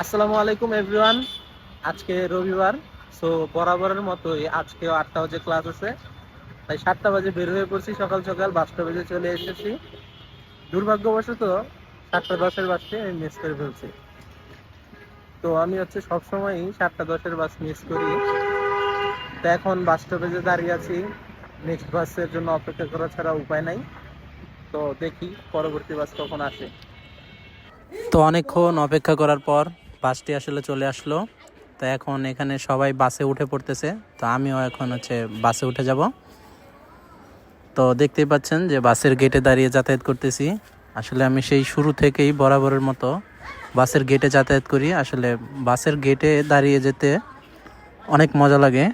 আসসালামু আলাইকুম এভরিওয়ান। আজকে রবিবার, সো বরাবরের মতোই আজকেও 8টা বাজে ক্লাস আছে, তাই 7টা বাজে বের হয়ে পড়ছি। সকাল সকাল 5টা বাজে চলে এসেছি। দুর্ভাগ্যবশত 7টা 10-এর বাসে আমি মিস করে ফেলছি। তো আমি সবসময়ই 7টা 10-এর বাস মিস করি। তো এখন বাস স্টপেজে দাঁড়িয়ে আছি, নেক্সট বাসের জন্য অপেক্ষা করা ছাড়া উপায় নাই। তো দেখি পরবর্তী বাস কখন আসে। তো অনেকক্ষণ অপেক্ষা করার পর বাসটি আসলে চলে আসলো। তো এখন এখানে সবাই বাসে উঠে পড়তেছে, তো আমিও এখন বাসে উঠে যাব। তো দেখতেই পাচ্ছেন যে বাসের গেটে দাঁড়িয়ে যাতায়াত করতেছি। আসলে আমি সেই শুরু থেকেই বরাবরের মতো বাসের গেটে যাতায়াত করি। আসলে বাসের গেটে দাঁড়িয়ে যেতে অনেক মজা লাগে।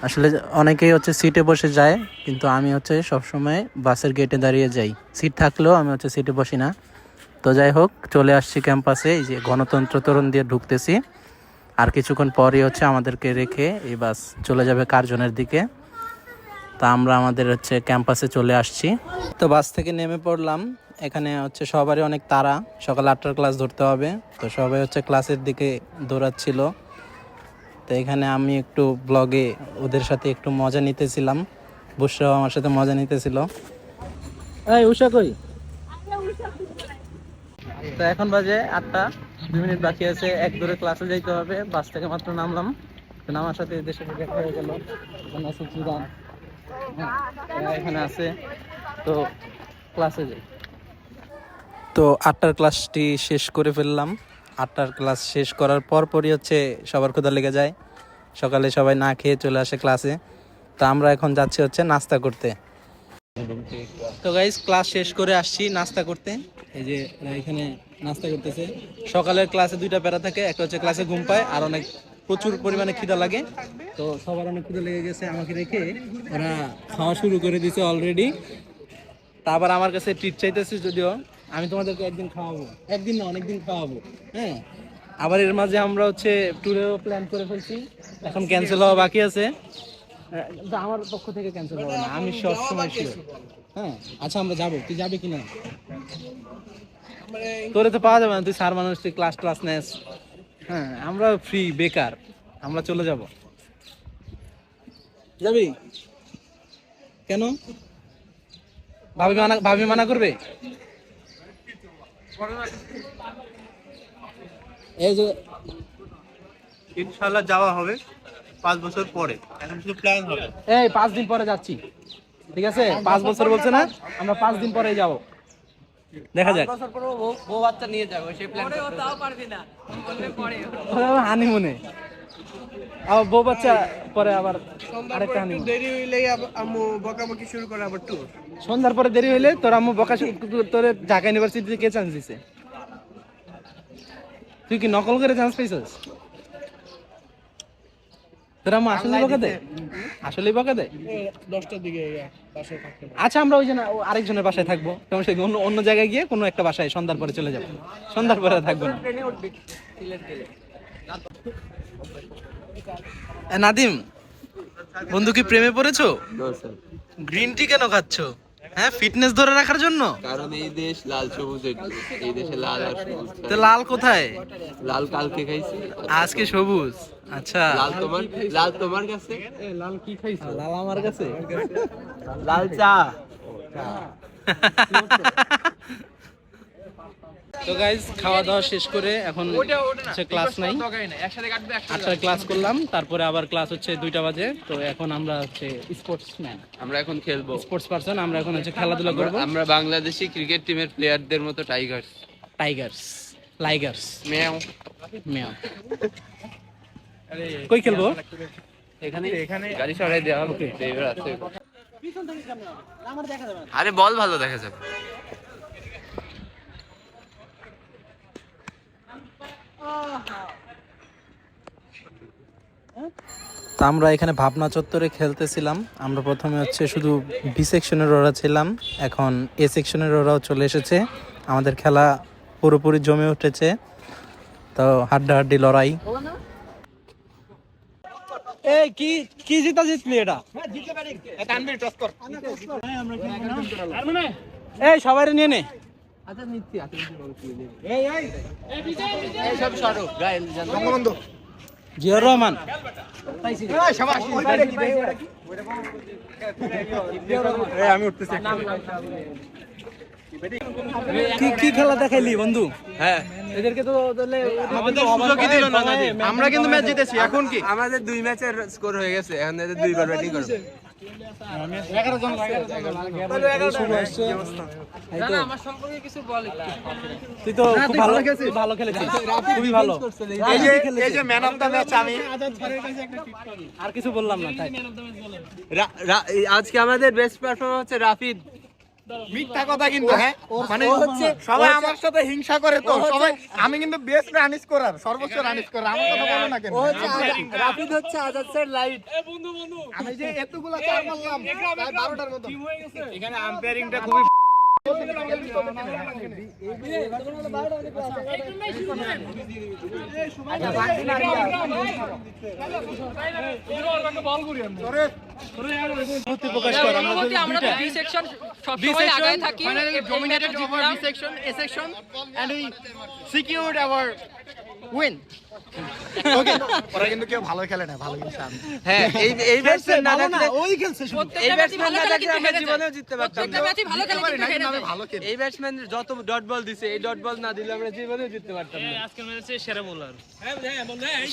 আসলে অনেকেই সিটে বসে যায়, কিন্তু আমি সবসময় বাসের গেটে দাঁড়িয়ে যাই। সিট থাকলেও আমি সিটে বসি না। তো যাই হোক, চলে আসছি ক্যাম্পাসে। এই যে গণতন্ত্র তরুণ দিয়ে ঢুকতেছি। আর কিছুক্ষণ পরই আমাদেরকে রেখে এই বাস চলে যাবে কার্জনের দিকে। তা আমরা আমাদের ক্যাম্পাসে চলে আসছি। তো বাস থেকে নেমে পড়লাম। এখানে সবারই অনেক তাড়া, সকাল 8টার ক্লাস ধরতে হবে। তো সবাই ক্লাসের দিকে দৌড়াচ্ছিল। তো এখানে আমি একটু ব্লগে ওদের সাথে একটু মজা নিতেছিলাম। বুসরাও আমার সাথে মজা নিতেছিল। এই উষা কই? তো এখন বাজে 8টা 2 মিনিট বাকি আছে, এক দূরে ক্লাসে যাইতে হবে। বাস থেকে মাত্র নামলাম। তো নামার সাথে এদের সাথে দেখা হয়ে গেল। এখানে আছে জিরান, এখানে আছে। তো ক্লাসে যাই। তো 8টার ক্লাসটি শেষ করে ফেললাম। 8টার ক্লাস শেষ করার পরই সবার ক্ষুধা লেগে যায়। সকালে সবাই না খেয়ে চলে আসে ক্লাসে। তো আমরা এখন যাচ্ছি নাস্তা করতে। তো গাইস, ক্লাস শেষ করে আসছি নাস্তা করতে। এই যে এখানে নাস্তা করতেছে। সকালের ক্লাসে 2টা প্যারা থাকে, একটা ক্লাসে ঘুম পায়, আর অনেক প্রচুর পরিমাণে খিদা লাগে। তো সবার অনেক খিদা লেগে গেছে, আমাকে রেখে ওরা খাওয়া শুরু করে দিয়েছে অলরেডি। তারপর আমার কাছে ট্রিট চাইতেছে, যদিও আমি তোমাদেরকে একদিন খাওয়াবো, একদিন না অনেকদিন খাওয়াবো। হ্যাঁ, আবার এর মাঝে আমরা ট্যুরেও প্ল্যান করে ফেলছি, এখন ক্যান্সেল হওয়া বাকি আছে। কিন্তু আমার পক্ষ থেকে ক্যান্সেল হবে না, আমি সবসময় শিওর। হ্যাঁ, আচ্ছা আমরা যাবো, তুই যাবি কিনা? তোরে তো পাওয়া যাবে না, তুই স্যার মানুষ, তুই ক্লাস নেস। হ্যাঁ, আমরা ফ্রি, বেকার, আমরা চলে যাব। যাবি কেন? ভাবি মানা করবে? এই যে ইনশাআল্লাহ যাওয়া হবে 5 বছর পরে, এখন শুধু প্ল্যান হবে। এই 5 দিন পরে যাচ্ছি, ঠিক আছে? 5 বছর বলছে না, আমরা 5 দিন পরে যাব, দেখা যাক। 5 বছর পরে বউ বাচ্চা নিয়ে যাবো, সেই প্ল্যান করতে হবে। তাও পারবি না, বলবে পরে হানিমুনে। আবার বউ বাচ্চা পরে আবার আরেকটা হানিমুন। দেরি হইলেই আম্মু বকাবকি শুরু করে, আবার ট্যুর। সন্ধ্যার পরে দেরি হইলে তোর আম্মু বকা তোরে ঢাকা ইউনিভার্সিটিতে কে চান্স দিছে? তুই কি নকল করে চান্স পাইছিস? তোর আম্মু আসলে বকা দেয়? আসলেই বকা দেয়? 10টার দিকে বাসায় থাকতে হবে। আচ্ছা, আমরা ওই জন্য আরেকজনের বাসায় থাকবো, সমস্যা কি? অন্য অন্য জায়গায় গিয়ে কোনো একটা বাসায় সন্ধ্যার পরে চলে যাবো। সন্ধ্যার পরে থাকবো না। নাদিম, বন্ধু কি প্রেমে পড়েছো? গ্রিন টি কেন খাচ্ছো? হ্যাঁ, ফিটনেস ধরে রাখার জন্য? কারণ এই দেশ লাল সবুজের দেশ। এই দেশে লাল আর সবুজ তো ছাড়া- লাল কোথায়? লাল কালকে খাইছি। আজকে সবুজ। আচ্ছা, লাল তোমার কাছে। লাল কি খাইছো? লাল আমার কাছে। লাল চা। তো গাইজ, খাওয়া দাওয়া শেষ করে এখন ক্লাস নাই। 8টায় ক্লাস করলাম, তারপরে আবার ক্লাস 2টা বাজে। তো এখন আমরা স্পোর্টসম্যান, আমরা এখন খেলবো। Sports person. আমরা এখন খেলাধুলা করবো। আমরা বাংলাদেশি ক্রিকেট টিমের প্লেয়ারদের মতো টাইগার্স। লাইগার্স ম্যাও। মিয়াও। কই খেলবো? এখানে গাড়ি সরাই দেওয়া হবে, ড্রাইভার আছে। আরে বল ভালো দেখা যাবে। তা আমরা এখানে ভাবনা চত্বরে খেলতেছিলাম। আমরা প্রথমে শুধু বি সেকশনের ওরা ছিলাম, এখন এ সেকশনের ওরাও চলে এসেছে। আমাদের খেলা পুরোপুরি জমে উঠেছে। তো হাড্ডাহাড্ডি লড়াই। এই কি কি জিতলি এটা? এই সবাই নিয়ে নে। আচ্ছা নিচ্ছি এই সব সরো গাইল বঙ্গবন্ধু জিয়াউর রহমান আমি উঠতেছি কি কি খেলা দেখাইলি বন্ধু? হ্যাঁ এদেরকে তো তাহলে আমাদের সুযোগই দিল না নাদিম। আমরা কিন্তু ম্যাচ জিতেছি এখন কি আমাদের 2 ম্যাচের স্কোর হয়ে গেছে এখন এদের 2 বার ব্যাটিং করবে আমার সম্পর্কে কিছু বল তুই তো খুব ভালো ভালো খেলেছিস, খুবই ভালো। এই যে ম্যান অফ দ্য ম্যাচ আমি আর কিছু বললাম না তাই। আজকে আমাদের বেস্ট পারফরম্যান্স হচ্ছে রাফিদ। মিথ্যা কথা কিন্তু হ্যাঁ মানে সবাই আমার সাথে হিংসা করে তো সবাই আমি কিন্তু বেস্ট রান স্কোরার সর্বোচ্চ রান স্কোরার আমার কথা বলো না কেন রাফিদ হচ্ছে আজাদ স্যার লাইট। আমি যে এতগুলা চার মারলাম প্রায় 12টার মতো এখানে আম্পায়ারিংটা খুবই আমরা তো বি সেকশন সবসময় আগায় থাকি dominated over B section, A section, and we secured our win. Okay, ওরা কিন্তু কেউ ভালো খেলে না, ভালো খেলছে আমি। হ্যাঁ এই ব্যাটসম্যান না থাকলে ওই খেলছে শুধু। এই ব্যাটসম্যান না থাকলে আমরা জীবনেও জিততে পারতাম প্রত্যেকটা না। ম্যাচই ভালো খেলে কিন্তু হেরে আমি যায়। ভালো খেলি। এই ব্যাটসম্যান যত ডট বল দিছে এই ডট বল না দিলে আমরা জীবনেও জিততে পারতাম না।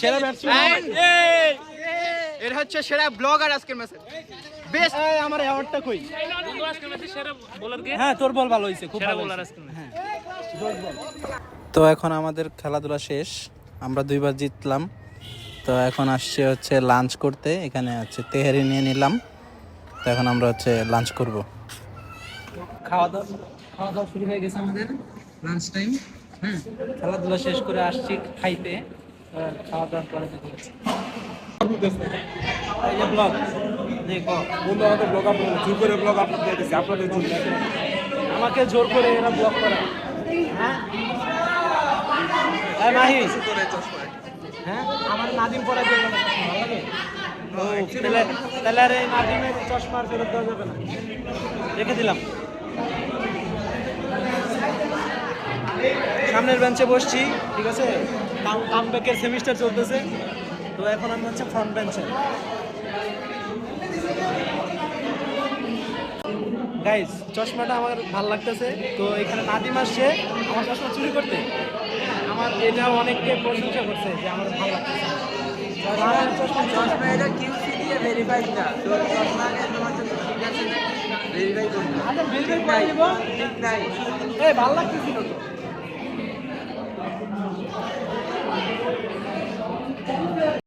সেরা ব্যাটসম্যান এর হচ্ছে সেরা ব্লগার আজকের ম্যাচে। বেস্ট আমার অ্যাওয়ার্ডটা কই? হ্যাঁ তোর বল ভালো হয়েছে, খুব ভালো হয়েছে। হ্যাঁ তো এখন আমাদের খেলাধুলা শেষ, আমরা 2 বার জিতলাম। তো এখন আসছে হচ্ছে লাঞ্চ করতে, এখানে হচ্ছে তেহারি নিয়ে নিলাম। তো এখন আমরা হচ্ছে লাঞ্চ করব। খাওয়া দাওয়া শুরু হয়ে গেছে আমাদের, লাঞ্চ টাইম। খেলাধুলা শেষ করে আসছি খাইতে, খাওয়া দাওয়া করে দিতে হচ্ছে। এই যে ব্লগ দেখো বন্ধু আমাদের ব্লগ আপলোড জোর করে ব্লগ আপলোড দিয়ে দিচ্ছে আপনাদের জন্য। আমাকে জোর করে এরা ব্লক করা। হ্যাঁ এই মাহি হ্যাঁ আমার নাদিম পড়া দিয়ে গেল, ভালো লাগে। ও তাহলে আর এই নাদিমের চশমা আর ফেরত দেওয়া যাবে না, রেখে দিলাম। সামনের বেঞ্চে বসছি, ঠিক আছে। কামব্যাকের সেমিস্টার চলতেছে, তো এখন আমি হচ্ছে ফ্রন্ট বেঞ্চে। গাইস চশমাটা আমার ভালো লাগতেছে, তো এখানে নাদিম আসছে আমার চশমা চুরি করতে। আমার এটা অনেককে প্রশংসা করছে যে আমার ভালো লাগতেছে। চশমা এটা কিউসি দিয়ে ভেরিফাইড না, তো চশমা আগে তোমার জন্য ঠিক আছে ভেরিফাই করতে। আচ্ছা বিল করে দিব, ঠিক নাই। এই ভালো লাগতেছিল তো।